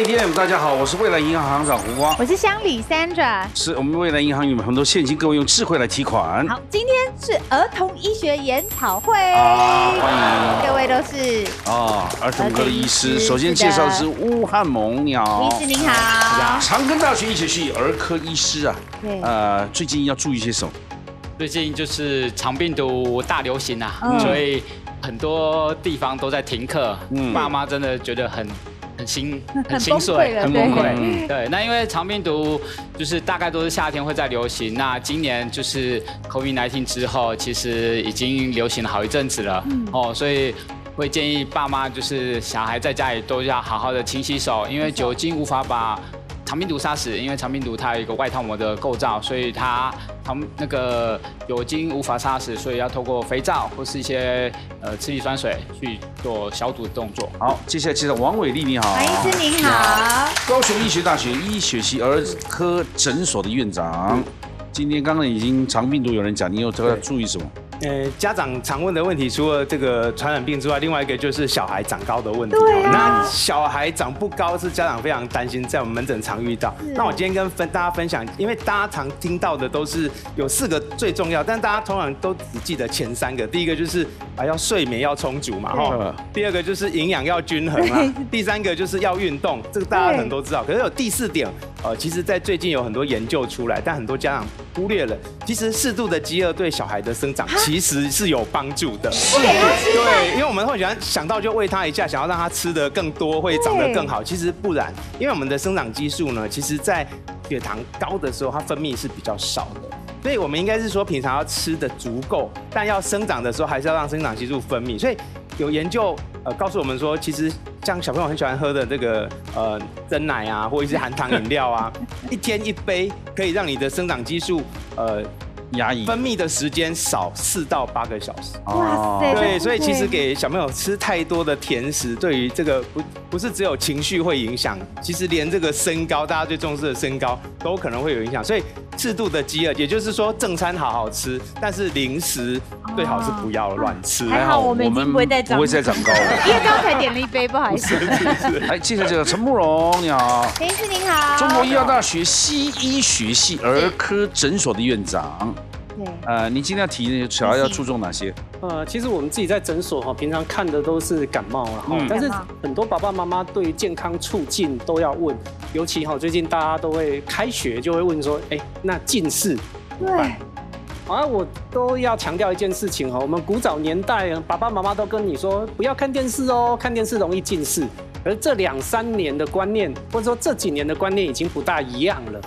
ATM， 大家好，我是未来银行行长胡光，我是乡里 Sandra， 是我们未来银行有很多现金，各位用智慧来提款。好，今天是儿童医学研讨会欢迎各位都是儿童科的医师。首先介绍的是巫汉蒙，你好，医师您好，长庚大学医学系儿科医师啊，对，最近要注意些什么？最近就是肠病毒大流行啊，所以很多地方都在停课，爸妈真的觉得很心碎，很崩溃。对，那因为肠病毒就是大概都是夏天会在流行，那今年就是 COVID-19 之后，其实已经流行了好一阵子了，所以会建议爸妈就是小孩在家里都要好好的勤洗手，因为酒精无法把肠病毒杀死，因为肠病毒它有一个外套膜的构造，所以它那个酒精无法杀死，所以要透过肥皂或是一些次氯酸水去做消毒的动作。好，接下来介绍王伟丽，你好，王医师您好，高雄医学大学医学系儿科诊所的院长。今天刚刚已经肠病毒有人讲，你有要注意什么？家长常问的问题，除了这个传染病之外，另外一个就是小孩长高的问题。对啊，那小孩长不高是家长非常担心，在我们门诊常遇到。那我今天跟大家分享，因为大家常听到的都是有4个最重要，但大家通常都只记得前3个。第一个就是要睡眠要充足嘛，第二个就是营养要均衡啊，第3个就是要运动，这个大家可能都知道。可是有第4点，其实在最近有很多研究出来，但很多家长忽略了。其实适度的饥饿对小孩的生长其实是有帮助的。对，因为我们会想到就喂他一下，想要让他吃得更多，会长得更好。其实不然，因为我们的生长激素呢，其实在血糖高的时候，它分泌是比较少的。所以我们应该是说，平常要吃的足够，但要生长的时候，还是要让生长激素分泌。所以有研究告诉我们说，其实像小朋友很喜欢喝的这个珍奶啊，或一些含糖饮料啊，1天1杯可以让你的生长激素压抑分泌的时间少4到8个小时。哇塞，对，所以其实给小朋友吃太多的甜食，对于这个不是只有情绪会影响，其实连这个身高，大家最重视的身高都可能会有影响。所以适度的饥饿，也就是说正餐好好吃，但是零食最好是不要乱吃。还好我们已经不会再长高了，因为刚才点了一杯，不好意思。来，接下来这个陈慕容，你好，陈医师您好，中国医药大学西医学系儿科诊所的院长。对，你今天要提小孩要注重哪些？其实我们自己在诊所平常看的都是感冒了，但是很多爸爸妈妈对于健康促进都要问，尤其最近大家都会开学就会问说，那近视怎么办？我都要强调一件事情我们古早年代爸爸妈妈都跟你说不要看电视哦，看电视容易近视。而这2、3年的观念，或者说这几年的观念已经不大一样了。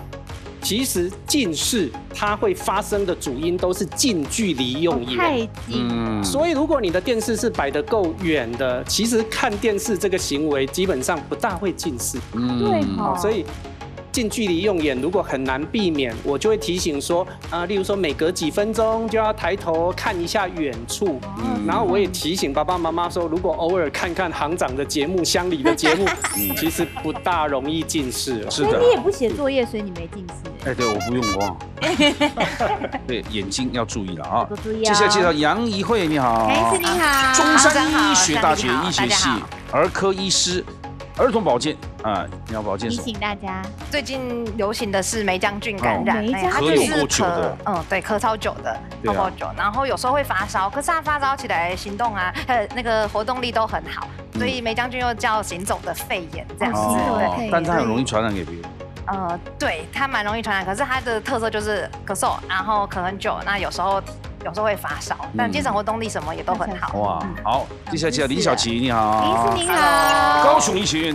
其实近视它会发生的主因都是近距离用眼，太近。所以如果你的电视是摆得够远的，其实看电视这个行为基本上不大会近视。对，所以近距离用眼如果很难避免，我就会提醒说例如说每隔几分钟就要抬头看一下远处，然后我也提醒爸爸妈妈说，如果偶尔看看行长的节目、乡里的节目，其实不大容易近视了。是的，所以你也不写作业，所以你没近视。对，我不用忘。对，眼睛要注意了啊。多注意。接下来介绍杨怡慧，你好，杨医师您好，中山医学大学医学系儿科医师。儿童保健你要保健什么？提醒大家，最近流行的是梅浆菌感染，它就是对，咳超久的，泡泡久，然后有时候会发烧，可是他发烧起来行动那个活动力都很好，所以梅浆菌又叫行走的肺炎这样子，对，但它很容易传染给别人。对，它蛮容易传染，可是它的特色就是咳嗽，然后咳很久，那有时候会发烧，但精神活动力什么也都很好。哇，好，接下来介绍林小琪，你好，林医师您好，高雄医学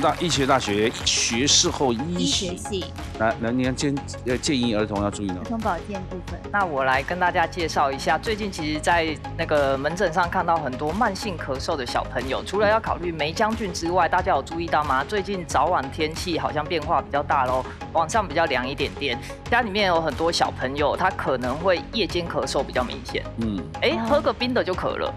大学学士后医学系。那你建议儿童要注意呢？儿童保健部分，那我来跟大家介绍一下，最近其实，在那个门诊上看到很多慢性咳嗽的小朋友，除了要考虑梅浆菌之外，大家有注意到吗？最近早晚天气好像变化比较大咯，晚上比较凉一点点，家里面有很多小朋友，他可能会夜间咳嗽比较明显。天。喝个冰的就渴了，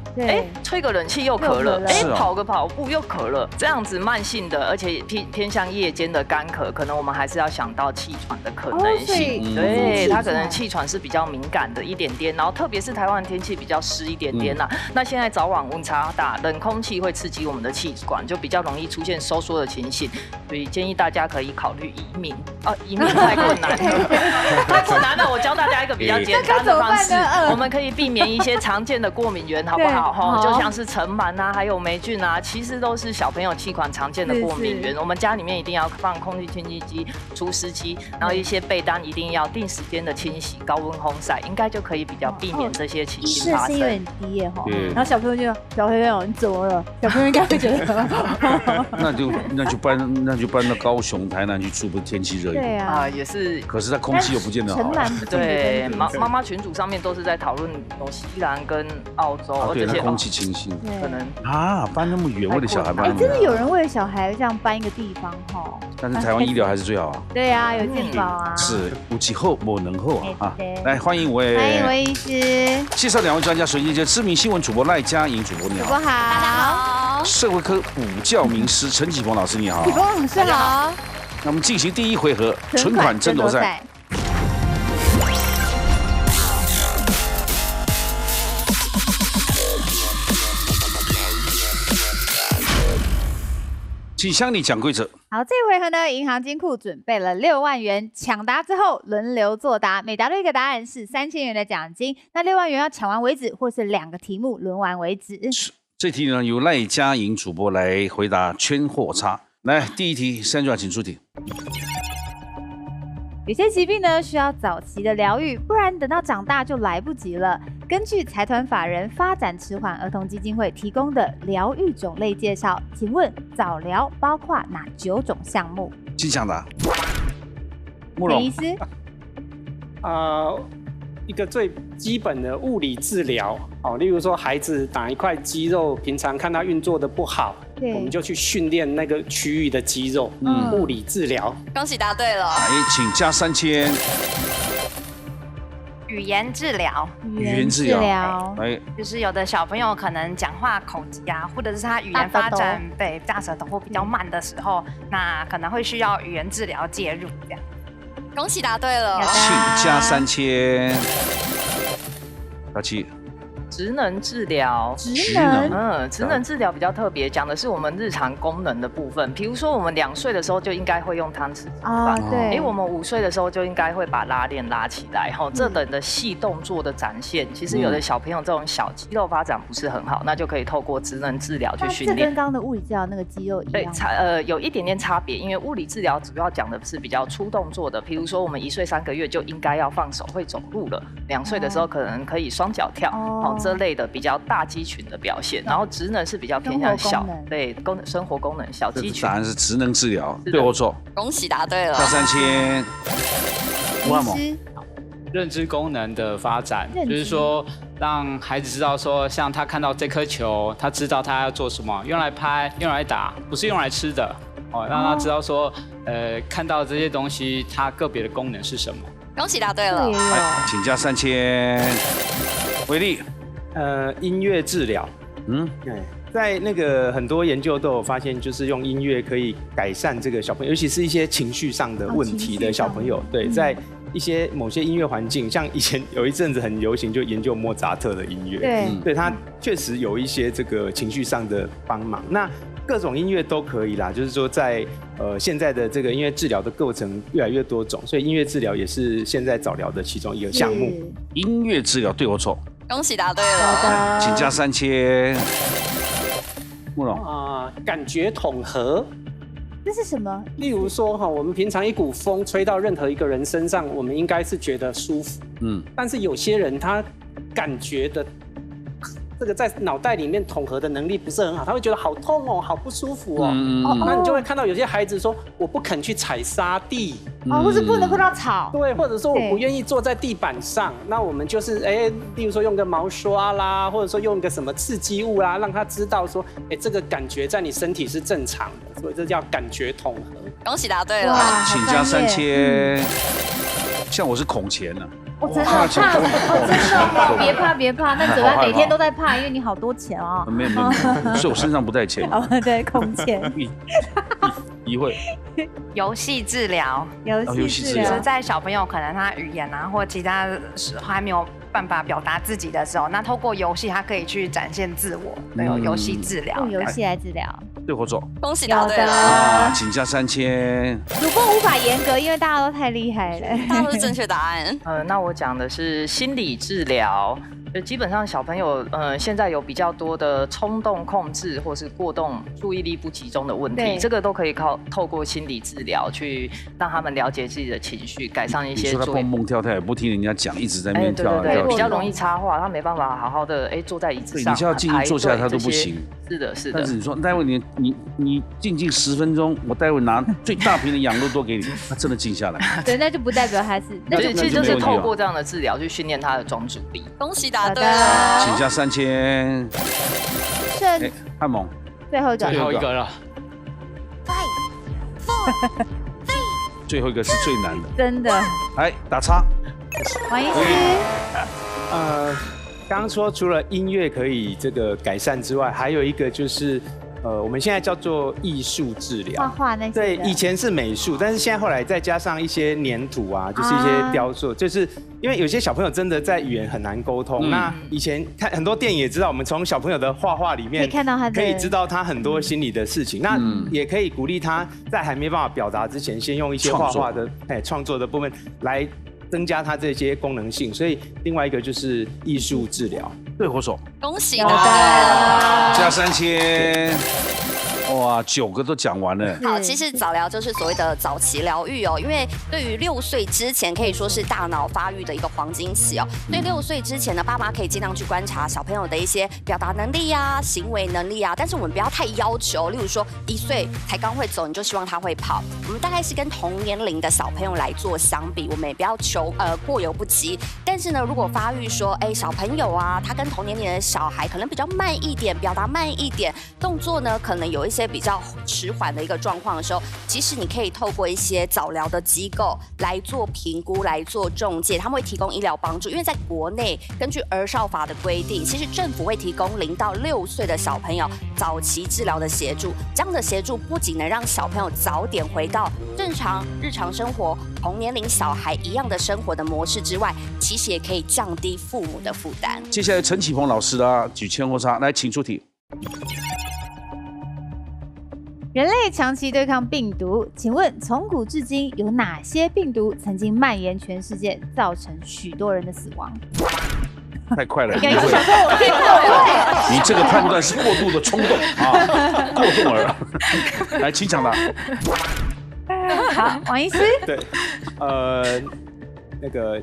吹个冷气又渴了，跑个跑步又渴了，这样子慢性的，而且偏向夜间的干渴，可能我们还是要想到气喘的可能性。对，它可能气喘是比较敏感的一点点，然后特别是台湾的天气比较湿一点点啦。那现在早晚温差大，冷空气会刺激我们的气管，就比较容易出现收缩的情形，所以建议大家可以考虑移民。移民太困难了，太困难了。我教大家一个比较简单的方式，我们可以避免一些常见的过敏源，好不好？就像是尘螨啊，还有霉菌啊，其实都是小朋友气管常见的过敏源。我们家里面一定要放空气清新机、除湿机，然后一些被单一定要定时间的清洗、高温烘晒，应该就可以比较避免这些情形发生。是有点低耶哈，然后小朋友你怎么了？小朋友应该会觉得那就搬到高雄、台南去住，不是天气热一点？对啊，也是。可是它空气又不见得好。对，妈妈群组上面都是在讨论纽西兰跟澳洲，对，那空气清新，可能搬那么远，为了小孩搬那么远。真的有人为了小孩这样搬一个地方哈？但是台湾医疗还是最好啊。对啊，有健保啊。是有几后没能后啊。来，欢迎魏医师。介绍2位专家，首先知名新闻主播赖佳颖主播，你好。主播好，大家好。社会科补教名师陈启鹏老师，你好。启鹏老师好。那我们进行第1回合存款争夺赛。请向你讲规则。好，这回合呢，银行金库准备了6万元，抢答之后轮流作答，每答对一个答案是3000元的奖金。那6万元要抢完为止，或是2个题目轮完为止。这题呢，由赖佳颖主播来回答圈或叉。来，第1题，Sandra，请出题。有些疾病呢需要早期的疗愈，不然等到长大就来不及了。根据财团法人发展迟缓儿童基金会提供的疗愈种类介绍，请问早疗包括哪9种项目？请抢答。慕容医师。一个最基本的物理治疗，例如说孩子哪一块肌肉平常看他运作的不好，我们就去训练那个区域的肌肉，物理治疗。恭喜答对了。请加3000。语言治疗。语言治疗。就是有的小朋友可能讲话口疾啊，或者是他语言发展大舌头或比较慢的时候，那可能会需要语言治疗介入这样。恭喜答对了，请加3000。小七。职能治疗，职能治疗比较特别，讲的是我们日常功能的部分。比如说，我们2岁的时候就应该会用汤匙啊，对。我们5岁的时候就应该会把拉链拉起来，这等的细动作的展现。其实有的小朋友这种小肌肉发展不是很好，那就可以透过职能治疗去训练。这跟刚刚的物理治疗那个肌肉一样？对，有一点点差别，因为物理治疗主要讲的是比较粗动作的，比如说我们1岁3个月就应该要放手会走路了，2岁的时候可能可以双脚跳，这类的比较大肌群的表现，然后职能是比较偏向小，对，生活功能小肌群。答案是职能治疗，对或错？恭喜答对了，加3000。医师。认知功能的发展，就是说让孩子知道说，像他看到这颗球，他知道他要做什么，用来拍，用来打，不是用来吃的，让他知道说，看到这些东西，它个别的功能是什么。恭喜答对了，请加3000。威力。音乐治疗，在那个很多研究都有发现，就是用音乐可以改善这个小朋友，尤其是一些情绪上的问题的小朋友。对，在某些音乐环境，像以前有一阵子很流行，就研究莫扎特的音乐，对，它确实有一些这个情绪上的帮忙。那各种音乐都可以啦，就是说在现在的这个音乐治疗的构成越来越多种，所以音乐治疗也是现在早疗的其中一个项目。音乐治疗对或错？恭喜答对了，请加3000。慕容感觉统合，这是什么？例如说我们平常一股风吹到任何一个人身上，我们应该是觉得舒服，但是有些人他感觉的这个在脑袋里面统合的能力不是很好，他会觉得好痛哦，好不舒服哦。那你就会看到有些孩子说我不肯去踩沙地，或是不能碰到草，对，或者说我不愿意坐在地板上。那我们就是例如说用个毛刷啦，或者说用个什么刺激物啦，让他知道说，这个感觉在你身体是正常的，所以这叫感觉统合。恭喜答对了，请加3000。像我是孔钳啊。我真的怕，真的别怕别怕，那怎么每天都在怕？因为你好多钱哦。没有，所以我身上不带钱。哦，对，空钱。一会游戏治疗，游戏治疗就是在小朋友可能他语言啊或其他时候还没有办法表达自己的时候，那透过游戏他可以去展现自我，对，有游戏治疗，用游戏来治疗。对火走，恭喜答对了啊，请加3000。主播无法严格，因为大家都太厉害了，大家都是正确答案。那我讲的是心理治疗。基本上小朋友，现在有比较多的冲动控制或是过动、注意力不集中的问题，这个都可以透过心理治疗去让他们了解自己的情绪，改善一些。你说他蹦蹦跳跳也不听人家讲，一直在那边跳来跳去，比较容易插话，他没办法好好的坐在椅子上。你叫他静静坐下来，他都不行。是的，是的。但是你说待会你静静10分钟，我待会拿最大瓶的养乐多给你，他真的静下来。对，那就不代表他是。其实就是透过这样的治疗去训练他的专注力。恭喜答对了，请加3000。汉蒙，最后一个了。最后一个是最难的，真的。来打叉。王医师。刚刚说除了音乐可以这个改善之外，还有一个就是我们现在叫做艺术治疗，画画那些。对，以前是美术，但是现在后来再加上一些粘土啊，就是一些雕塑，就是因为有些小朋友真的在语言很难沟通。那以前看很多电影也知道，我们从小朋友的画画里面可以看到他的，可以知道他很多心里的事情。那也可以鼓励他在还没办法表达之前，先用一些画画的创作的部分来增加他这些功能性。所以另外一个就是艺术治疗。对火手，恭喜答对了，加3000。哇，9个都讲完了。好，其实早疗就是所谓的早期疗愈哦，因为对于6岁之前可以说是大脑发育的一个黄金期哦。所以6岁之前呢，爸妈可以尽量去观察小朋友的一些表达能力啊、行为能力啊，但是我们不要太要求，例如说1岁才刚会走，你就希望他会跑。我们大概是跟同年龄的小朋友来做相比，我们也不要求过犹不及。但是呢，如果发育说，小朋友啊，他跟同年龄的小孩可能比较慢一点，表达慢一点，动作呢可能有一些比较迟缓的一个状况的时候，其实你可以透过一些早疗的机构来做评估、来做中介，他们会提供医疗帮助。因为在国内，根据儿少法的规定，其实政府会提供0到6岁的小朋友早期治疗的协助。这样的协助不仅能让小朋友早点回到正常日常生活、同年龄小孩一样的生活的模式之外，其实也可以降低父母的负担。接下来陈启鹏老师的举千或差，来请出题。人类长期对抗病毒，请问从古至今有哪些病毒曾经蔓延全世界，造成许多人的死亡？太快了，你想说我会？你这个判断是过度的冲动啊，过动儿。来，请抢答。好，王医师。对，那个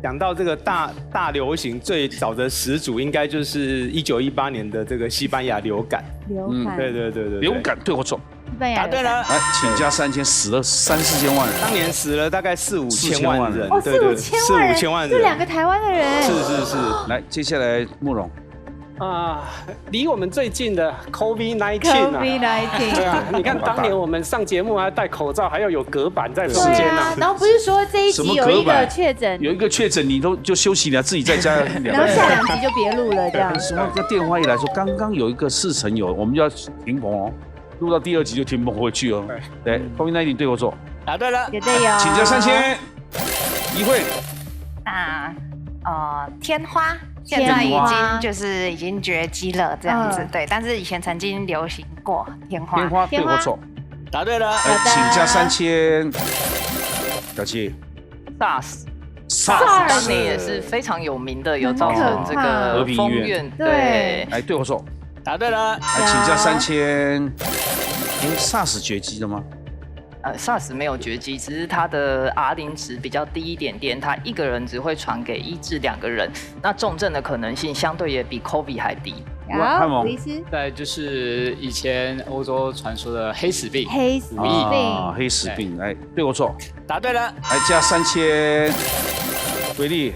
讲到这个大流行，最早的始祖应该就是1918年的这个西班牙流感。流感。对。流感对我错。西班牙。答对了。来，请加3000，死了3、4千万人。当年死了大概4、5千万人。哦，4、5千万人。就2个台湾的人。是。来，接下来慕容。离我们最近的 COVID-19 啊，对啊，你看当年我们上节目还戴口罩，还要有隔板在中间啊。然后不是说这一集有一个确诊，有一个确诊，你就休息了，自己在家然后下2集就别录了这样。什么？这电话一来说，刚刚有一个4成有，我们就要停棚哦，录到第2集就停棚回去哦。对，COVID-19对我错。答对了，绝对有。请加3000。一会。天花。现在已经绝迹了，这样子对，但是以前曾经流行过天花。天花对我错，答对了。请加3000。小七。SARS 当年也是非常有名的，有造成这个封院。对，哎，对我错，答对了。来，请加3000。SARS 绝迹了吗？SARS 没有绝迹，只是它的 R0值比较低一点点，它1个人只会传给1至2个人，那重症的可能性相对也比 COVID 还低。好，医师。再就是以前欧洲传说的黑死病。黑死病。黑死病，哎，对我错，答对了。来加3000。威力。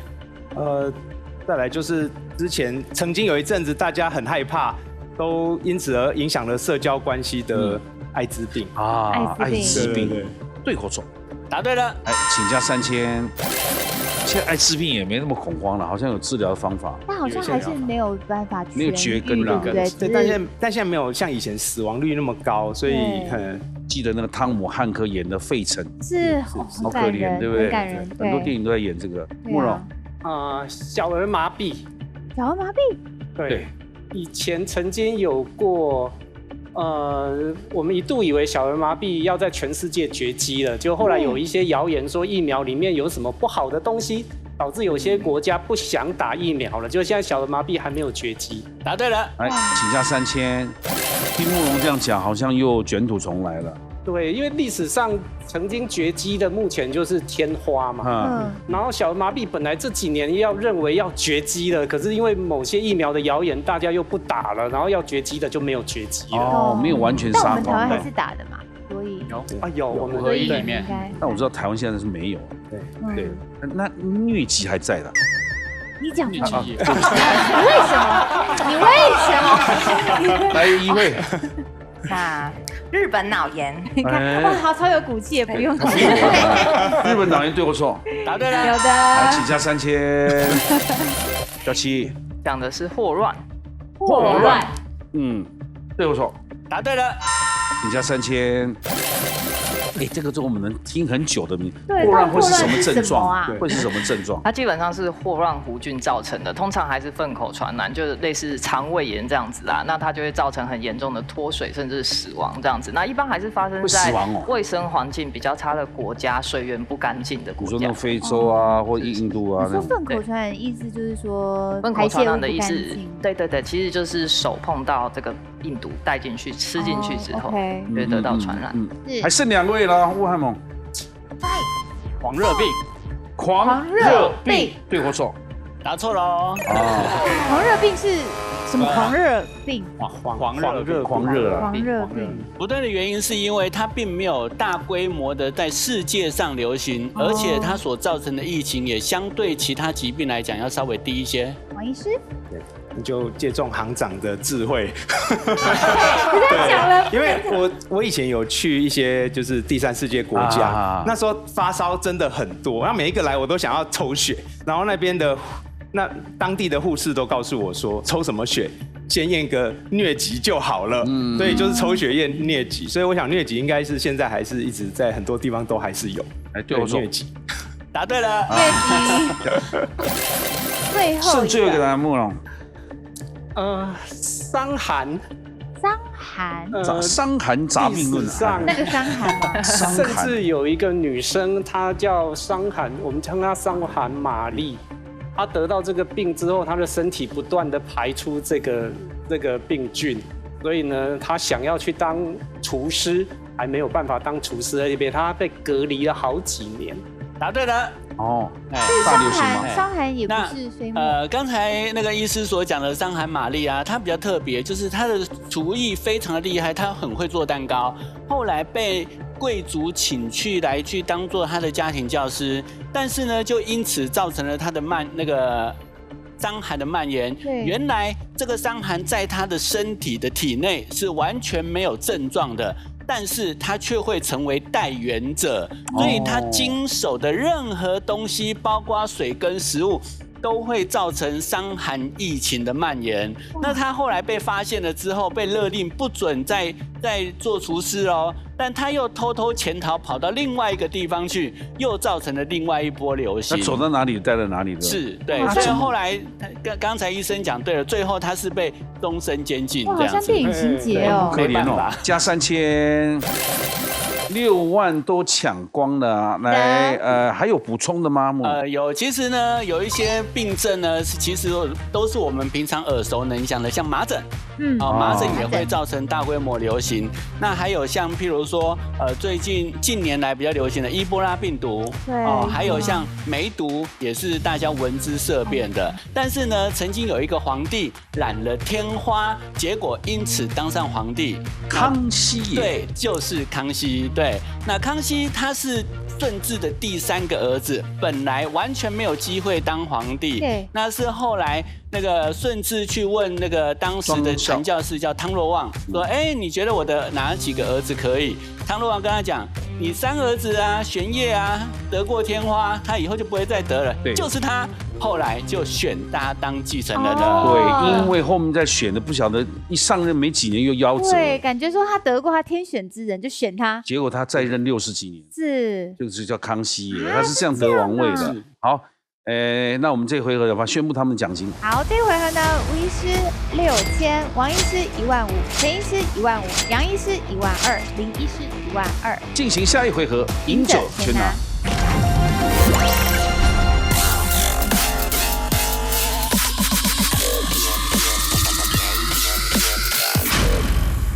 再来就是之前曾经有一阵子大家很害怕，都因此而影响了社交关系的。艾滋病艾滋病对或错？答对了。哎，请加3000。现在艾滋病也没那么恐慌了，好像有治疗的方法。但好像还是没有办法没有绝根了，对不对？对，但现在没有像以前死亡率那么高，所以记得那个汤姆汉克演的《费城》是好可怜，对不对？很感人，很多电影都在演这个。慕容小儿麻痹，小儿麻痹，对，以前曾经有过。我们一度以为小儿麻痹要在全世界绝迹了，就后来有一些谣言说疫苗里面有什么不好的东西，导致有些国家不想打疫苗了。就现在小儿麻痹还没有绝迹。答对了，来请假3000。听慕容这样讲，好像又卷土重来了。对，因为历史上曾经绝迹的，目前就是天花嘛。然后小儿麻痹本来这几年要认为要绝迹了，可是因为某些疫苗的谣言，大家又不打了，然后要绝迹的就没有绝迹了。没有完全杀光。但我们台湾还是打的嘛，所以有我们合一里面。但我知道台湾现在是没有。对，那疟疾还在的。你讲什么？你为什么？你为什么？来一位。那日本脑炎，你看哇，好超有骨气，也不用。日本脑炎对或错？答对了，有的。来，请加3000。小七讲的是霍乱，霍乱，对或错？答对了，请加3000。这个是我们能听很久的名。对，霍乱会是什么症状啊？会是什么症状？它基本上是霍乱弧菌造成的，通常还是粪口传染，就是类似肠胃炎这样子啦。那它就会造成很严重的脱水，甚至死亡这样子。那一般还是发生在卫生环境比较差的国家，水源不干净的国家。比如说那非洲啊，或印度啊。你说粪口传染，意思就是说粪口传染的意思，对，其实就是手碰到这个病毒带进去、吃进去之后，就会得到传染。还剩2位了，乌汉蒙。狂热病，狂热病，对或错？答错喽。狂热病是什么？狂热病？狂热病。不对的原因是因为它并没有大规模的在世界上流行，而且它所造成的疫情也相对其他疾病来讲要稍微低一些。王医师。你就借重行长的智慧。对，因为我以前有去一些就是第三世界国家，那时候发烧真的很多，然后每一个来我都想要抽血，然后那边的当地的护士都告诉我说，抽什么血，先验个疟疾就好了。所以就是抽血验疟疾，所以我想疟疾应该是现在还是一直在很多地方都还是有。对疟疾，答对了。疟疾，剩最后一个答案，慕容。伤寒，伤寒杂病论啊，那个伤寒吗？甚至有一个女生，她叫伤寒，我们称她伤寒玛丽。她得到这个病之后，她的身体不断的排出这个病菌，所以呢，她想要去当厨师，还没有办法当厨师，而且她被隔离了好几年。答对了。大流行吗？伤寒也不是飞沫。刚才那个医师所讲的伤寒玛丽啊，她比较特别，就是她的厨艺非常的厉害，她很会做蛋糕。后来被贵族请去当做她的家庭教师，但是呢，就因此造成了她的伤寒的蔓延。原来这个伤寒在她的身体的体内是完全没有症状的。但是他却会成为带源者，所以他经手的任何东西，包括水跟食物，都会造成伤寒疫情的蔓延。那他后来被发现了之后，被勒令不准再做厨师哦，但他又偷偷潜逃，跑到另外一个地方去，又造成了另外一波流行。他走到哪里带到哪里的？是对，所以后来刚才医生讲对了，最后他是被终身监禁这样子。好像电影情节哦，可怜哦，加3000。6万都抢光了，来，还有补充的吗？有，其实呢，有一些病症呢，其实都是我们平常耳熟能详的，像麻疹，麻疹也会造成大规模流行。那还有像譬如说，近年来比较流行的伊波拉病毒，还有像梅毒，也是大家闻之色变的。但是呢，曾经有一个皇帝染了天花，结果因此当上皇帝，康熙。对，就是康熙。对，那康熙他是顺治的第3个儿子，本来完全没有机会当皇帝。那是后来那个顺治去问那个当时的传教士叫汤若望，说：“你觉得我的哪几个儿子可以？”唐罗王跟他讲，你3儿子啊，玄烨啊，得过天花，他以后就不会再得了。对，就是他，后来就选他当继承人了。对，因为后面在选的不晓得一上任没几年又夭折。对，感觉说他得过他天选之人，就选他。结果他再任60几年，是，就是叫康熙爷，他是这样得王位的。好。那我们这回合要不要宣布他们奖金？好，这回合呢，吴医师6000，王医师15000，陈医师15000，杨医师12000，林医师12000。进行下一回合，赢者全拿。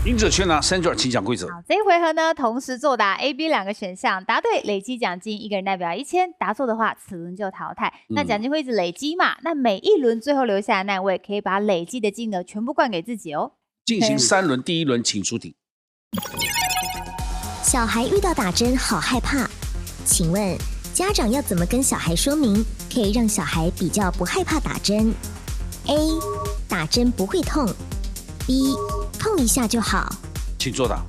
赢者全拿，Sandra，请讲规则。好，这一回合呢，同时作答 A、B 2个选项，答对累积奖金，1个人代表1000，答错的话，此轮就淘汰。那奖金会一直累积嘛？那每一轮最后留下的那位，可以把累积的金额全部灌给自己哦。进行3轮，第1轮请出题。小孩遇到打针好害怕，请问家长要怎么跟小孩说明，可以让小孩比较不害怕打针 ？A. 打针不会痛 ，B. 痛一下就好，请作答。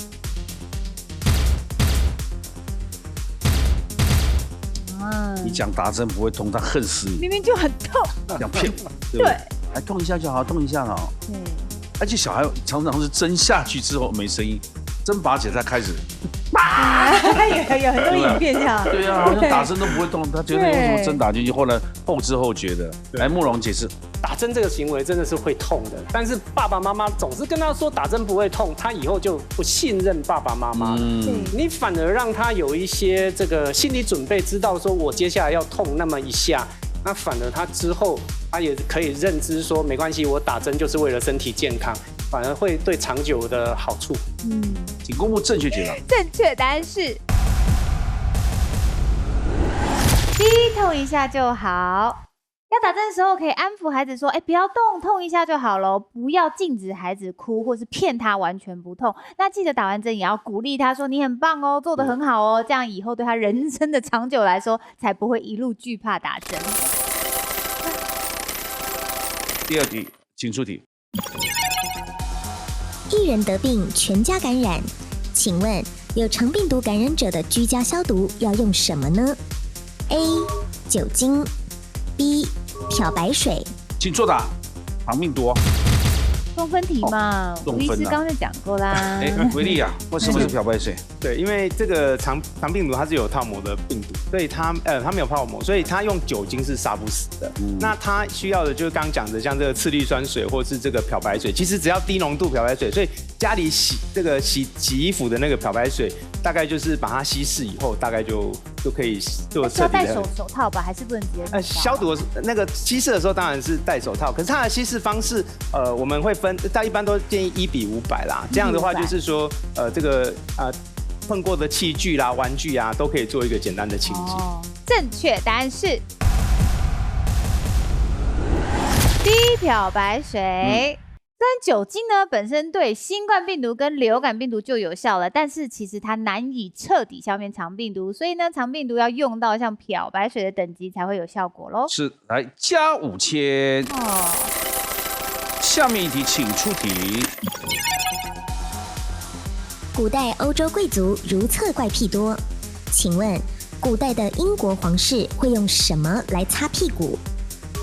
你讲打针不会痛，他恨死你。明明就很痛，想骗我，对不对？还痛一下就好，痛一下好。对。而且小孩常常是针下去之后没声音，针拔起来才开始。有很多影片这样。对啊，好像打针都不会痛，他觉得为什么针打进去，后来后知后觉的。来，慕容解释。打针这个行为真的是会痛的，但是爸爸妈妈总是跟他说打针不会痛，他以后就不信任爸爸妈妈。你反而让他有一些这个心理准备，知道说我接下来要痛那么一下，那反而他之后他也可以认知说没关系，我打针就是为了身体健康，反而会对长久的好处。请公布正确解答。正确答案是 B， 痛一下就好。要打针的时候，可以安抚孩子说：“不要动，痛一下就好了，不要禁止孩子哭，或是骗他完全不痛。那记得打完针也要鼓励他说：你很棒哦，做得很好哦，这样以后对他人生的长久来说，才不会一路惧怕打针。”第2题，请出题。一人得病，全家感染，请问有肠病毒感染者的居家消毒要用什么呢 ？A. 酒精 B. 漂白水，请作答。肠病毒。中分题嘛，吴医师刚才讲过啦。维利啊，为什么是漂白水？对，因为这个肠病毒它是有泡膜的病毒，所以它没有泡膜，所以它用酒精是杀不死的。那它需要的就是刚刚讲的，像这个次氯酸水或是这个漂白水，其实只要低浓度漂白水，所以家里洗衣服的那个漂白水，大概就是把它稀释以后，大概就可以做彻底的。要戴手套吧，还是不能直接？消毒那个稀释的时候当然是戴手套，可是它的稀释方式，我们会分，大家一般都建议1:500啦。这样的话就是说，这个碰过的器具啦、玩具啊，都可以做一个简单的清洁。正确答案是 D， 漂白水。虽然酒精呢本身对新冠病毒跟流感病毒就有效了，但是其实它难以彻底消灭肠病毒，所以呢，肠病毒要用到像漂白水的等级才会有效果咯。是，来加5000。下面一题，请出题。古代欧洲贵族如厕怪癖多，请问古代的英国皇室会用什么来擦屁股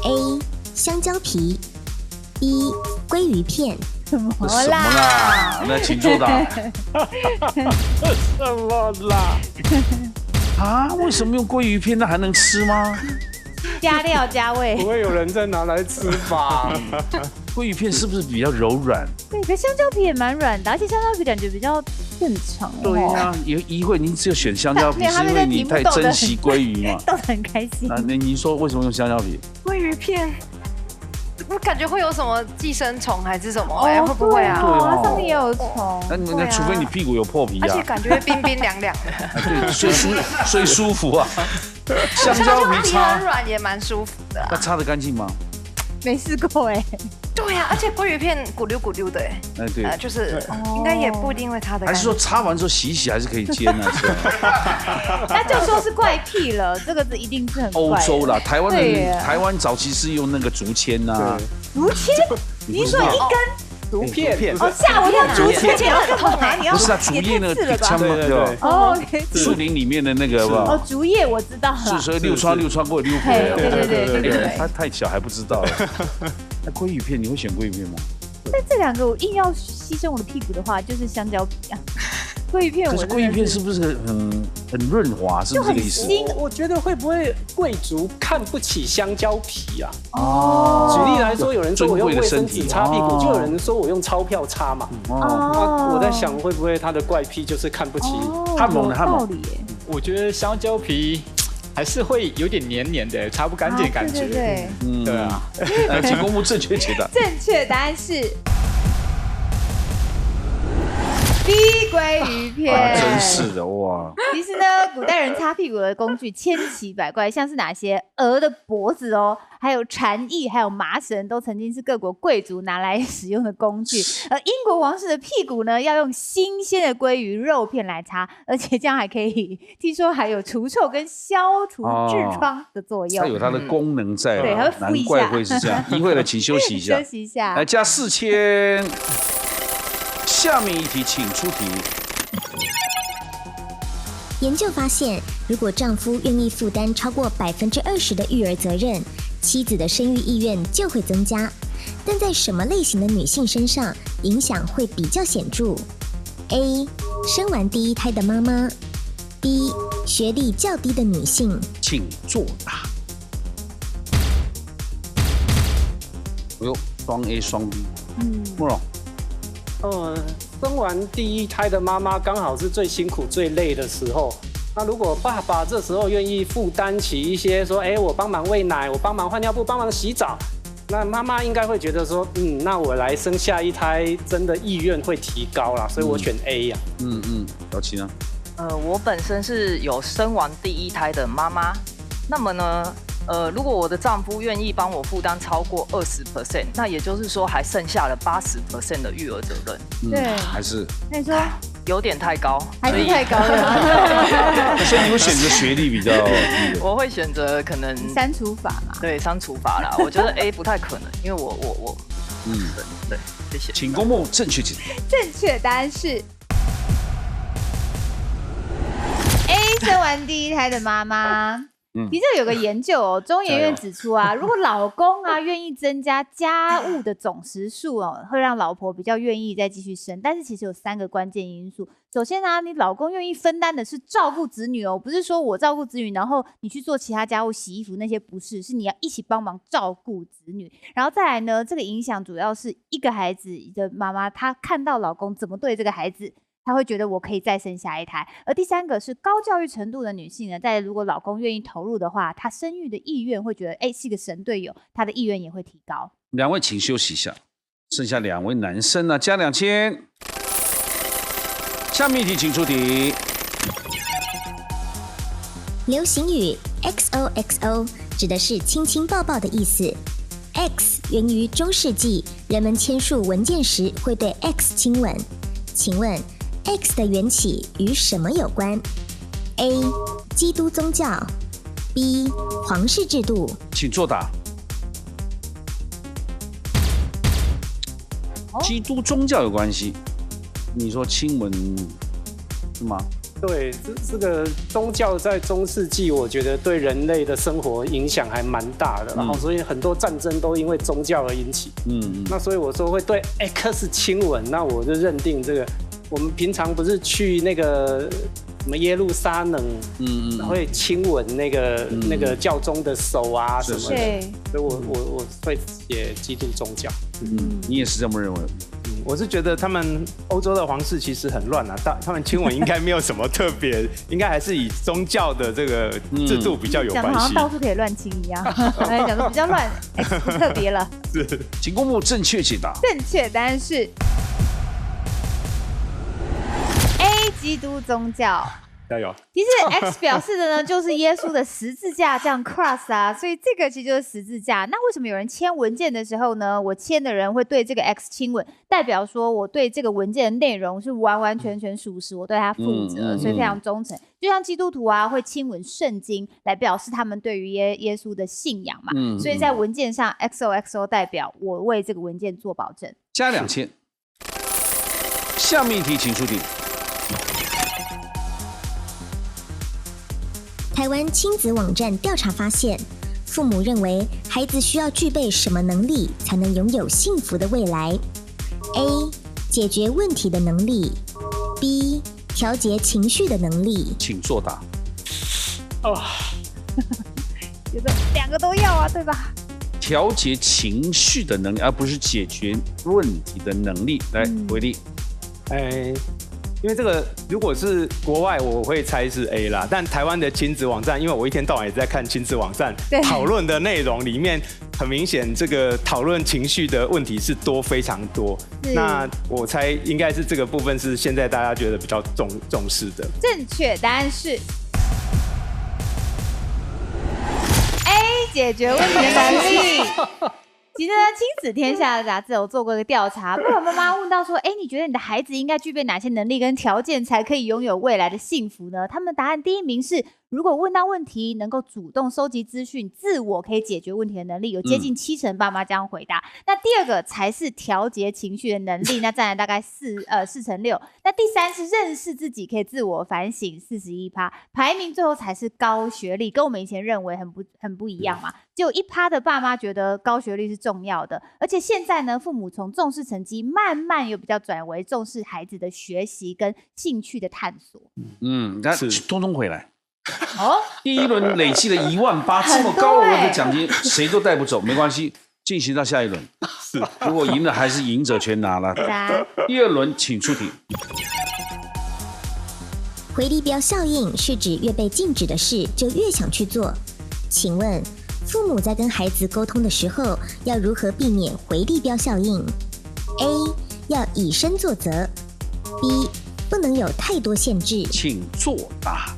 ？A. 香蕉皮 B. 鲑鱼片。什么啦？那请作答。什么啦？啊？为什么用鲑鱼片？那还能吃吗？加料加味，不会有人再拿来吃吧？鲑鱼片是不是比较柔软？对，可香蕉皮也蛮软的，而且香蕉皮感觉比较正常。对啊，一会您只有选香蕉皮，是因为你太珍惜鲑鱼嘛？斗得很开心。那您说为什么用香蕉皮？鲑鱼片。我感觉会有什么寄生虫还是什么？会不会啊？对啊，它上面也有虫。那除非你屁股有破皮啊。而且感觉会冰冰凉凉的。对，所以舒服啊。香蕉皮擦很软也蛮舒服的。那擦得干净吗？没试过哎。对呀，而且鲑鱼片咕溜咕溜的哎。对，就是应该也不一定会擦得干净。还是说擦完之后洗一洗还是可以煎呢？那就说是怪癖了，这个一定是很欧洲啦，台湾早期是用那个竹签呐。竹签？你说一根？毒片。哦，吓我一跳，竹片你要干嘛？你要不是啊，竹叶那个枪嘛，对吧？哦，树林里面的那个吧。哦，竹叶我知道了。是溜穿过溜过来。对。他太小还不知道。那鲑鱼片你会选鲑鱼片吗？那这两个我硬要牺牲我的屁股的话，就是香蕉皮啊。鲑鱼片，可是鲑鱼片是不是很润滑？是不是这个意思？我觉得会不会贵族看不起香蕉皮啊？哦，举例来说，有人说我用卫生纸擦屁股，就有人说我用钞票擦嘛。哦，我在想会不会他的怪癖就是看不起汉蒙的汉蒙。我觉得香蕉皮还是会有点黏黏的，擦不干净的感觉。对啊。请公布正确解答。正确答案是。B 鲑鱼片，真是的哇！其实呢，古代人擦屁股的工具千奇百怪，像是哪些鹅的脖子哦，还有蝉翼，还有麻绳，都曾经是各国贵族拿来使用的工具。而英国王室的屁股呢，要用新鲜的鲑鱼肉片来擦，而且这样还可以，听说还有除臭跟消除痔疮的作用。它有它的功能在，对，还会敷一下。难怪会是这样。一会了，请休息一下。休息一下。来加4000。下面一题，请出题。研究发现，如果丈夫愿意负担超过20%的育儿责任，妻子的生育意愿就会增加。但在什么类型的女性身上，影响会比较显著 ？A. 生完第一胎的妈妈 ；B. 学历较低的女性。请作答。哎呦，双 A 双 B。慕容。生完第一胎的妈妈刚好是最辛苦、最累的时候。那如果爸爸这时候愿意负担起一些说，我帮忙喂奶，我帮忙换尿布，帮忙洗澡，那妈妈应该会觉得说，那我来生下一胎，真的意愿会提高啦，所以我选 A 呀。小琪呢？我本身是有生完第一胎的妈妈，那么呢？如果我的丈夫愿意帮我负担超过20%，那也就是说还剩下了80%的育儿责任。对，还是那你说有点太高，还是太高了。所以你会选择学历比较低的？我会选择可能删除法嘛。对，删除法啦。我觉得 A 不太可能，因为我对，谢谢。请公布正确解答。正确答案是 A， 生完第一胎的妈妈。其实有个研究哦，中研院指出啊，如果老公啊愿意增加家务的总时数哦，会让老婆比较愿意再继续生。但是其实有3个关键因素。首先呢，你老公愿意分担的是照顾子女哦，不是说我照顾子女，然后你去做其他家务、洗衣服那些，不是，是你要一起帮忙照顾子女。然后再来呢，这个影响主要是一个孩子的妈妈，她看到老公怎么对这个孩子。她会觉得我可以再生下一胎。而第3个是高教育程度的女性呢，在如果老公愿意投入的话，她生育的意愿会觉得是个神队友，她的意愿也会提高。2位请休息一下，剩下2位男生呢，加2000。下面一题请出题。流行语 XOXO 指的是亲亲抱抱的意思。X 源于中世纪，人们签署文件时会对 X 亲吻。请问X 的缘起与什么有关 ？A. 基督宗教 B. 皇室制度。请作答。基督宗教有关系？你说亲吻是吗？对，这个宗教在中世纪，我觉得对人类的生活影响还蛮大的，然后所以很多战争都因为宗教而引起。那所以我说会对 X 亲吻，那我就认定这个，我们平常不是去那个什么耶路撒冷，会亲吻那个教宗的手啊什么的，所以我会写基督宗教。你也是这么认为？我是觉得他们欧洲的皇室其实很乱啊，他们亲吻应该没有什么特别，应该还是以宗教的这个制度比较有关系。讲的好像到处可以乱亲一样，讲的比较乱，不特别了。是，请公布正确解答。正确答案是 A， 基督宗教。加油！其实 X 表示的呢，就是耶稣的十字架这样 cross 啊，所以这个其实就是十字架。那为什么有人签文件的时候呢，我签的人会对这个 X 亲吻，代表说我对这个文件的内容是完完全全属实，我对他负责，所以非常忠诚。就像基督徒啊，会亲吻圣经来表示他们对于耶稣的信仰嘛。所以在文件上 XOXO 代表我为这个文件做保证。加2000。下面一题请出题。台湾亲子网站调查发现，父母认为孩子需要具备什么能力才能拥有幸福的未来 ？A. 解决问题的能力 ；B. 调节情绪的能力。请作答。觉得2个都要啊，对吧？调节情绪的能力，而不是解决问题的能力。来，维力。因为这个如果是国外，我会猜是 A 啦。但台湾的亲子网站，因为我一天到晚也在看亲子网站讨论的内容，里面很明显这个讨论情绪的问题是非常多。那我猜应该是这个部分是现在大家觉得比较重视的。正确答案是 A， 解决问题的能力。其实呢，亲子天下的杂志有做过一个调查，爸爸妈妈问到说，你觉得你的孩子应该具备哪些能力跟条件才可以拥有未来的幸福呢？他们答案第一名是，如果问到问题能够主动收集资讯，自我可以解决问题的能力，有接近70%爸妈这样回答。那第2个才是调节情绪的能力，那占了大概4%。那第3是认识自己，可以自我反省，41%。排名最后才是高学历，跟我们以前认为很不一样嘛。只有1%的爸妈觉得高学历是重要的，而且现在呢，父母从重视成绩慢慢有比较转为重视孩子的学习跟兴趣的探索。那通通回来。第一轮累计了18000，这么高额的奖金，谁都带不走，没关系，进行到下一轮。如果赢了，还是赢者全拿了。第2轮请出题。回力镖效应是指越被禁止的事就越想去做。请问，父母在跟孩子沟通的时候，要如何避免回力镖效应 ？A. 要以身作则 ；B. 不能有太多限制。请作答。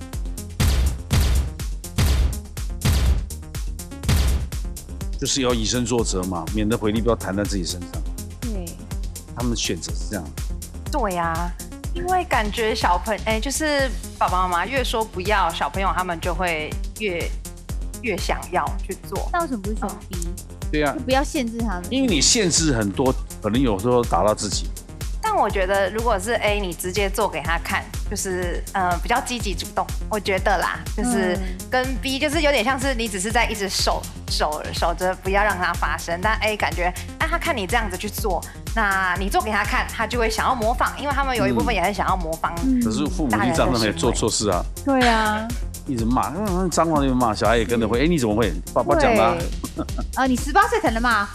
就是要以身作则嘛，免得回力镖弹在自己身上。对，他们的选择是这样。对呀，因为感觉就是爸爸妈妈越说不要，小朋友他们就会越想要去做。那为什么不是选 B？对呀，不要限制他们。因为你限制很多，可能有时候打到自己。但我觉得，如果是 A， 你直接做给他看，就是比较积极主动。我觉得啦，就是跟 B 就是有点像是你只是在一直守着，不要让它发生。但 A 感觉，他看你这样子去做，那你做给他看，他就会想要模仿，因为他们有一部分也很想要模仿。可是父母一张张也做错事啊。对啊。一直骂，脏话就骂，小孩也跟着会。你怎么会？爸爸讲的。你18岁才能骂。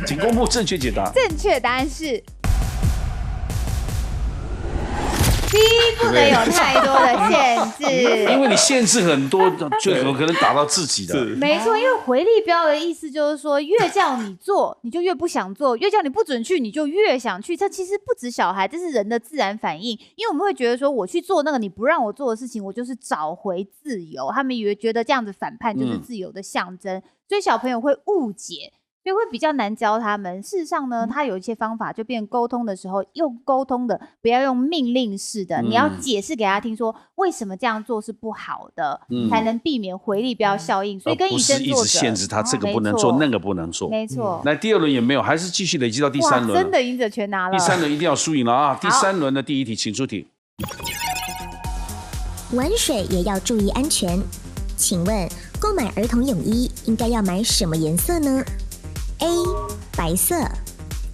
请公布正确解答。正确答案是 B， 不能有太多的限制。因为你限制很多，就有可能打到自己的。没错，因为回力镖的意思就是说，越叫你做，你就越不想做；越叫你不准去，你就越想去。这其实不止小孩，这是人的自然反应。因为我们会觉得说，我去做那个你不让我做的事情，我就是找回自由。他们以为觉得这样子反叛就是自由的象征，所以小朋友会误解。所以会比较难教他们。事实上呢，他有一些方法，就变沟通的时候用沟通的，不要用命令式的。你要解释给他听，说为什么这样做是不好的，才能避免回力镖效应。所以跟以身作则，不是一直限制他这个不能做，那个不能做。没错。来，第2轮也没有，还是继续累积到第3轮。真的赢者全拿了。第3轮一定要输赢了啊！第3轮的第1题，请出题。玩水也要注意安全。请问，购买儿童泳衣应该要买什么颜色呢？A. 白色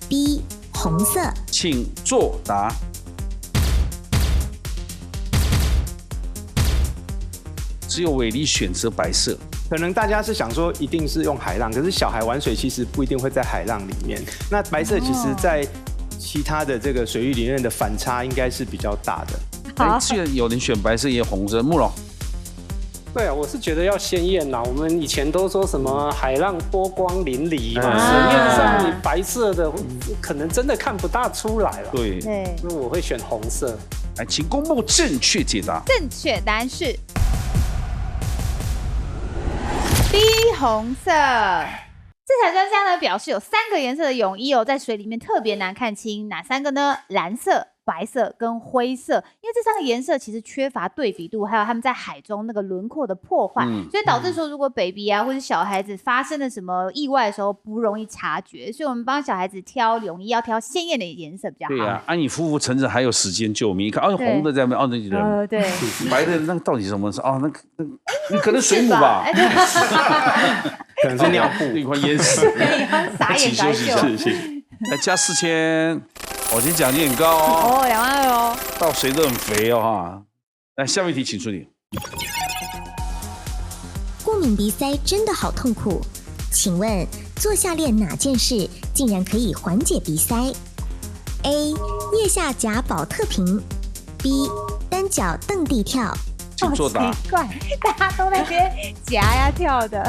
B. 红色。请作答。只有伟力选择白色。可能大家是想说一定是用海浪，可是小孩玩水其实不一定会在海浪里面。那白色其实在其他的这个水域里面的反差应该是比较大的。既然有人选白色也有红色，慕容。对啊，我是觉得要鲜艳啦。我们以前都说什么海浪波光粼粼嘛，水面上你白色的可能真的看不大出来了。对，所以我会选红色。来，请公布正确解答。正确答案是 B， 红色。这采专家呢表示，有3个颜色的泳衣在水里面特别难看清，哪3个呢？蓝色、白色跟灰色，因为这3个颜色其实缺乏对比度，还有他们在海中那个轮廓的破坏，所以导致说如果 baby 啊或者小孩子发生了什么意外的时候不容易察觉，所以我们帮小孩子挑泳衣要挑鲜艳的颜色比较好。对啊，你浮浮沉沉还有时间救命，你看红的在那边，那人对，白的那个到底什么？那你可能水母吧，可能是尿布，你快淹死，傻眼该救。是，来加4000，今天奖金很高哦，2万2哦，到谁都很肥哦哈。来，下面一题请出题。过敏鼻塞真的好痛苦，请问做下列哪件事竟然可以缓解鼻塞 ？A. 腋下夹保特瓶 B. 单脚蹬地跳。请作答。奇怪，大家都在那边夹呀跳的，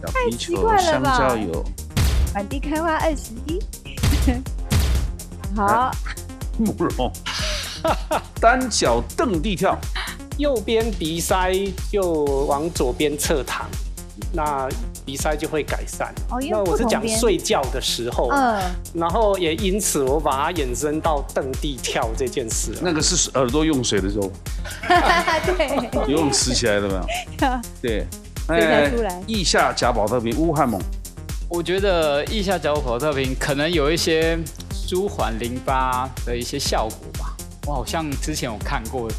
太奇怪了吧？香蕉油。满地开花21。好。慕容。单脚蹬地跳。右边鼻塞就往左边侧躺，那鼻塞就会改善。那我是讲睡觉的时候，然后也因此我把它延伸到蹬地跳这件事。那个是耳朵用水的时候，对，游泳池起来了没有？对，腋下夹保特瓶，乌汉猛。我觉得腋下夹保特瓶可能有一些舒缓淋巴的一些效果吧。我好像之前有看过。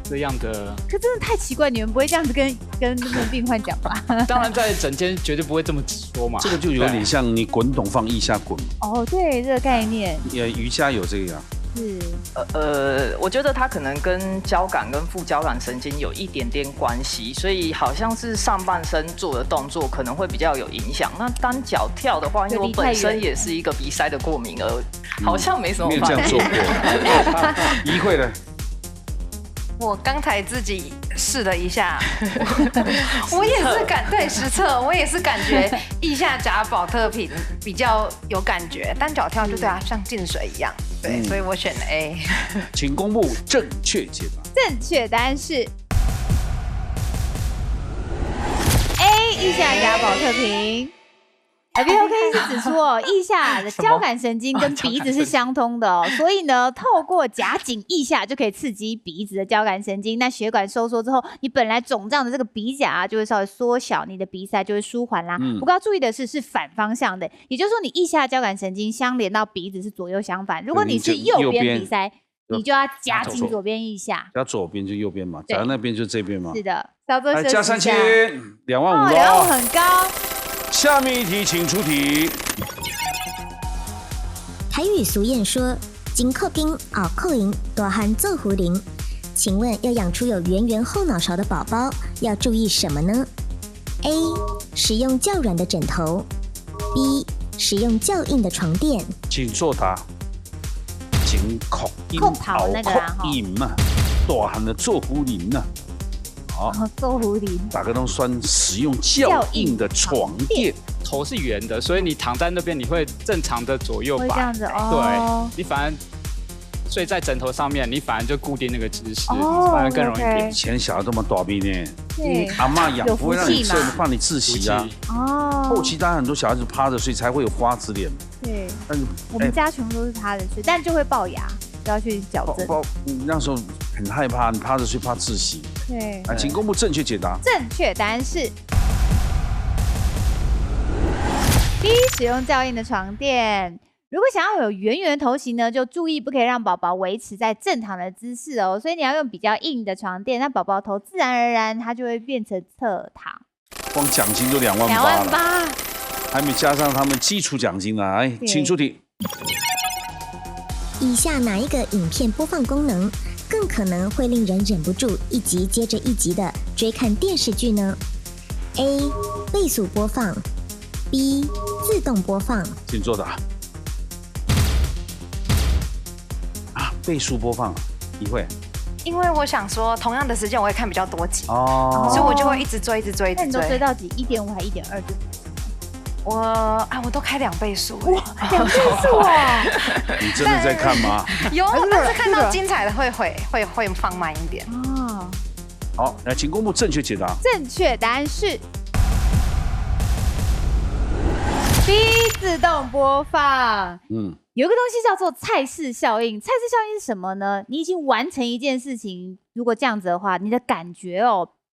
这样的，可真的太奇怪，你们不会这样子跟那个病患讲吧？当然，在诊间绝对不会这么说嘛。这个就有点像你滚筒放腋下滚。哦，对，这个概念。瑜伽有这个呀。是。我觉得它可能跟交感跟副交感神经有一点点关系，所以好像是上半身做的动作可能会比较有影响。那单脚跳的话，因为我本身也是一个鼻塞的过敏儿，好像没什么。没有这样做过。仪慧的。我刚才自己试了一下，我也是对实测，我也是感觉腋下夹保特瓶比较有感觉，单脚跳就对啊，像进水一样，对，所以我选了 A。请公布正确解答。正确答案是 A， 腋下夹保特瓶。BOK 是指出腋下的交感神经跟鼻子是相通的所以呢，透过夹紧腋下就可以刺激鼻子的交感神经。那血管收缩之后，你本来肿胀的这个鼻甲就会稍微缩小，你的鼻塞就会舒缓啦。不过要注意的是反方向的，也就是说你腋下交感神经相连到鼻子是左右相反。如果你是右边鼻塞，你就要夹紧左边腋下。夹左边就右边嘛，夹那边就这边嘛。是的，稍作休息加3000，2万5，2万5很高。下面一题，请出题。台语俗谚说：“金扣丁，拗扣银，大汉做胡林。”请问要养出有圆圆后脑勺的宝宝，要注意什么呢 ？A. 使用较软的枕头 ；B. 使用较硬的床垫。请作答。金扣丁，拗扣银嘛，大汉的做胡林呐。做壶铃，打个洞酸，使用较硬的床垫，头是圆的，所以你躺在那边，你会正常的左右摆，这样子对，你反而睡在枕头上面，你反而就固定那个姿势，反而更容易变。以前小孩这么大逼呢，对，阿嬷养不会让你睡，怕你窒息啊。后期当然很多小孩子趴着睡，才会有瓜子脸。对，我们家全部都是趴着睡，但就会龅牙。就要去矫正。那时候很害怕，你趴着睡怕窒息。对。请公布正确解答。正确答案是 B， 使用较硬的床垫。如果想要有圆圆的头型呢，就注意不可以让宝宝维持在正躺的姿势哦。所以你要用比较硬的床垫，那宝宝头自然而然它就会变成侧躺。光奖金就2万8了。2万8，还没加上他们基础奖金呢。来，请出题。以下哪一个影片播放功能更可能会令人忍不住一集接着一集的追看电视剧呢 ？A. 倍速播放 B. 自动播放。请作答。倍速播放，你会？因为我想说，同样的时间我会看比较多集所以我就会一直追，一直追，一直追。那你都追到几？1.5还1.2就？我都开2倍速。哇，2倍速啊！你真的在看吗？有，但是看到精彩的会放慢一点。好，来，请公布正确解答。正确答案是 B 自动播放。有一个东西叫做蔡氏效应。蔡氏效应是什么呢？你已经完成一件事情，如果这样子的话，你的感觉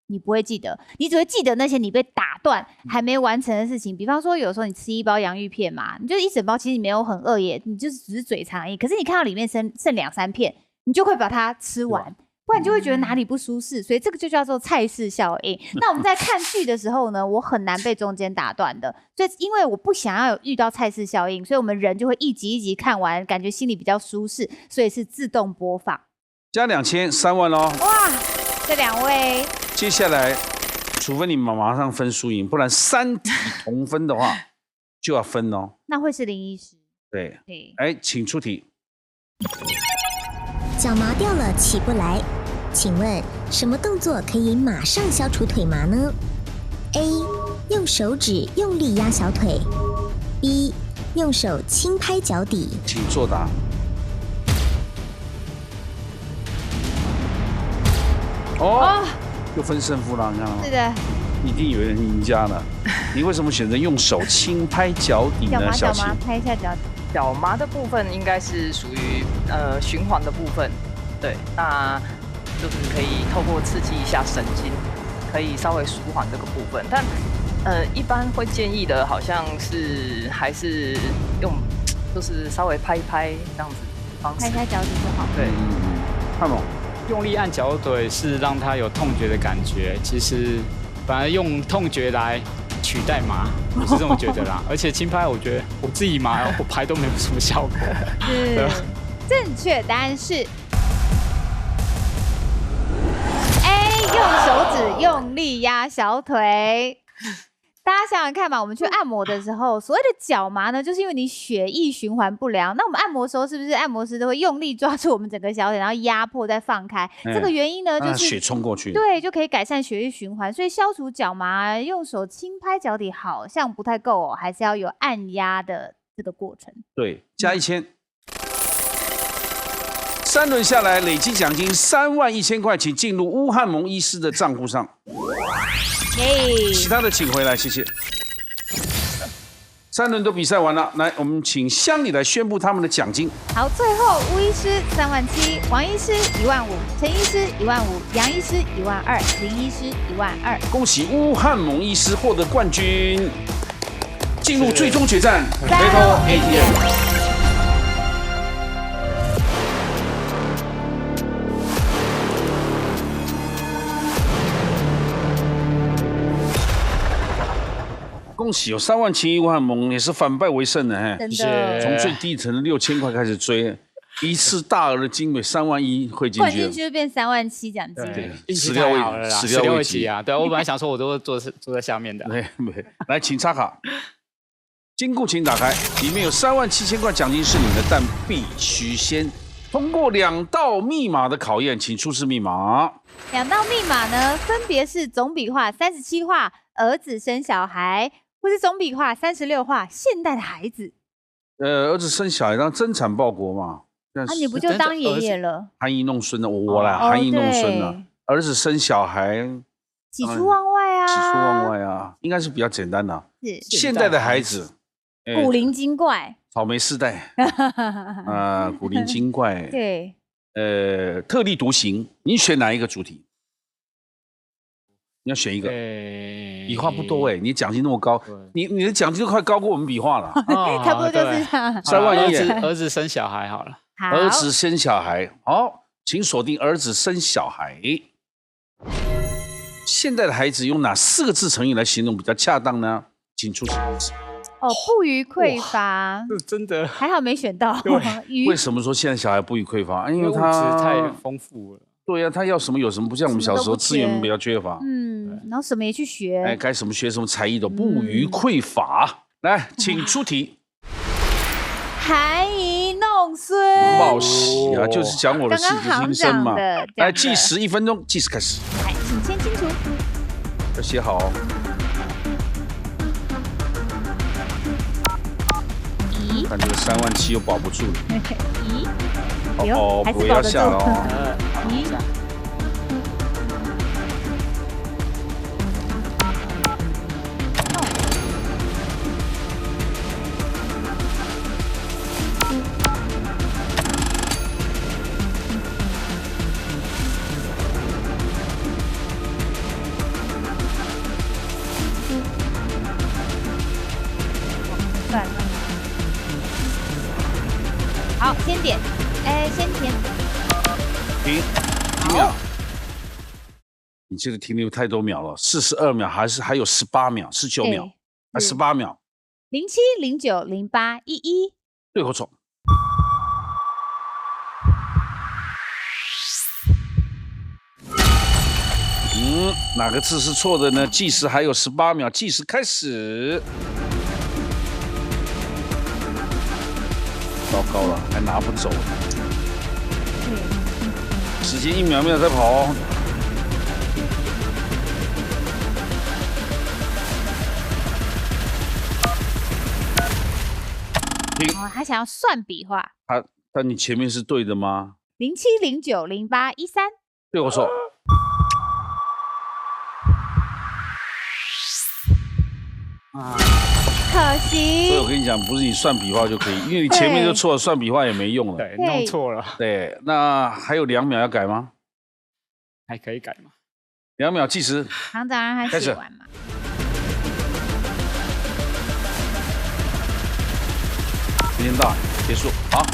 你不会记得，你只会记得那些你被打断还没完成的事情。比方说，有时候你吃一包洋芋片嘛，你就一整包，其实你没有很饿耶，你就只是嘴馋而已。可是你看到里面剩2-3片，你就会把它吃完。不然你就会觉得哪里不舒适，所以这个就叫做蔡氏效应。那我们在看剧的时候呢，我很难被中间打断的，所以因为我不想要有遇到蔡氏效应，所以我们人就会一集一集看完，感觉心里比较舒适，所以是自动播放。加2000 3万咯。哇，这2位，接下来除非你们马上分输赢，不然3题同分的话就要分哦。那会是林医师。对，哎，请出题。脚麻掉了起不来，请问什么动作可以马上消除腿麻呢 ？A. 用手指用力压小腿 ；B. 用手轻拍脚底。请作答。就分胜负了，你看吗？是的，一定有人赢家了。你为什么选择用手轻拍脚底呢？脚麻，拍一下脚底。脚麻的部分应该是属于循环的部分，对，那就是可以透过刺激一下神经，可以稍微舒缓这个部分。但一般会建议的好像是还是用就是稍微拍一拍这样子方式，拍一下脚底就好。对，汉猛，用力按脚腿是让它有痛觉的感觉，其实反而用痛觉来取代麻，我是这么觉得啦。而且轻拍，我觉得我自己麻，我拍都没有什么效果。是，正确答案是 A， 用手指用力压小腿。大家想想看嘛，我们去按摩的时候，所谓的脚麻呢，就是因为你血液循环不良。那我们按摩的时候，是不是按摩师都会用力抓住我们整个小腿，然后压迫再放开？这个原因呢，就是血冲过去，对，就可以改善血液循环。所以消除脚麻，用手轻拍脚底好像不太够还是要有按压的这个过程。对，加1000。3轮下来，累计奖金31000块，请进入乌汉蒙医师的账户上。其他的请回来，谢谢。3轮都比赛完了，来，我们请乡里来宣布他们的奖金。好，最后吴医师37000，王医师15000，陈医师15000，杨医师12000，林医师12000。恭喜乌汉蒙医师获得冠军，进入最终决战 Battle ATM。恭喜有37000乌汉蒙也是反败为胜的，真的，从最低层的6000块开始追，一次大额的金额31000汇进去，汇进去就变37000奖金，对，始料未及啊！对，我本来想说我都坐在下面的，对，来，请插卡，金库请打开，里面有37000块奖金是你的，但必须先通过2道密码的考验，请出示密码。2道密码呢，分别是总笔画37画儿子生小孩，或是总笔画36画现代的孩子。儿子生小孩当增产报国嘛？你不就当爷爷了？含饴弄孙了，我啦，含饴弄孙了。儿子生小孩，喜出望外啊！喜出望外啊，应该是比较简单的。是现代的孩子，古灵精怪，草莓世代，古灵精怪，对，特立独行，你选哪一个主题？你要选一个，笔画不多你奖金那么高，你的奖金都快高过我们笔画了，差不多就是31000。儿子生小孩好了，儿子生小孩，好，请锁定儿子生小孩。现在的孩子用哪4个字成语来形容比较恰当呢？请出示。不虞匮乏，真的还好没选到。为什么说现在小孩不虞匮乏？因为他物质太丰富了。对呀，他要什么有什么，不像我们小时候资源比较缺乏。然后什么也去学，该什么学什么才艺都不虞匮乏。来，请出题。含饴弄孙，报喜啊，就是讲我的戏子心声嘛。来，计时1分钟，计时开始。来，请签清楚，要写好哦。看这个37000又保不住了。不要下了哦。算了。好，先点，先填。停秒。你这个停留太多秒了，42秒还有18秒，19秒，还18秒。07、09、08、11。对或错？哪个字是错的呢？计时还有18秒，计时开始。糟糕了，还拿不走。时间1秒1秒在跑哦。他想要算笔画。但你前面是对的吗？07、09、08、13。对或错？可惜。所以我跟你讲，不是你算笔画就可以，因为你前面就错了，算笔画也没用了。对，弄错了。对，那还有2秒要改吗？还可以改吗？2秒计时。行长让他写完嘛。时间到，结束。好，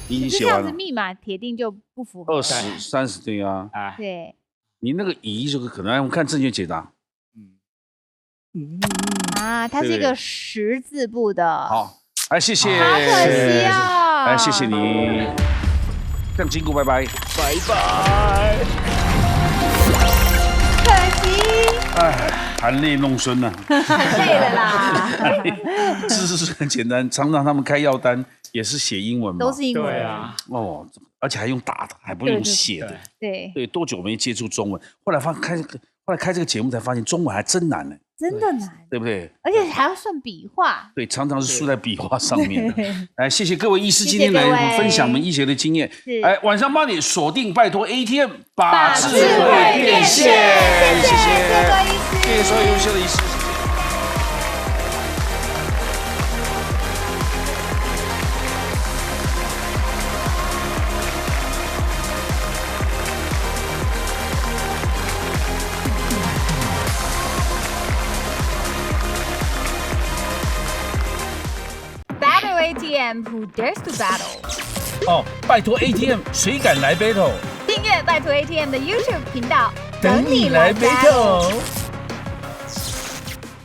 你已经写完了。这样子密码铁定就不符合。20、30对啊。对。你那个疑就可能我们看正确解答。它是一个10字部的。好，谢谢。好可惜哦。谢谢你。这样金姑拜拜。拜拜。可惜。含泪弄孙呐。累了啦。知识很简单，常常他们开药单也是写英文嘛。都是英文。对啊。而且还用打的，还不用写的。对。多久没接触中文？后来开这个节目才发现，中文还真难呢。真的难，对不对？而且还要算笔画。对，常常是输在笔画上面的。谢谢各位医师今天来分享我们医学的经验。晚上8点锁定，拜托 ATM 把智慧变现。谢谢所有优秀的医师。ATM，Who dares to battle？ 拜托 ATM， 谁敢来 battle？ 订阅拜托 ATM 的 YouTube 频道，等你来 battle。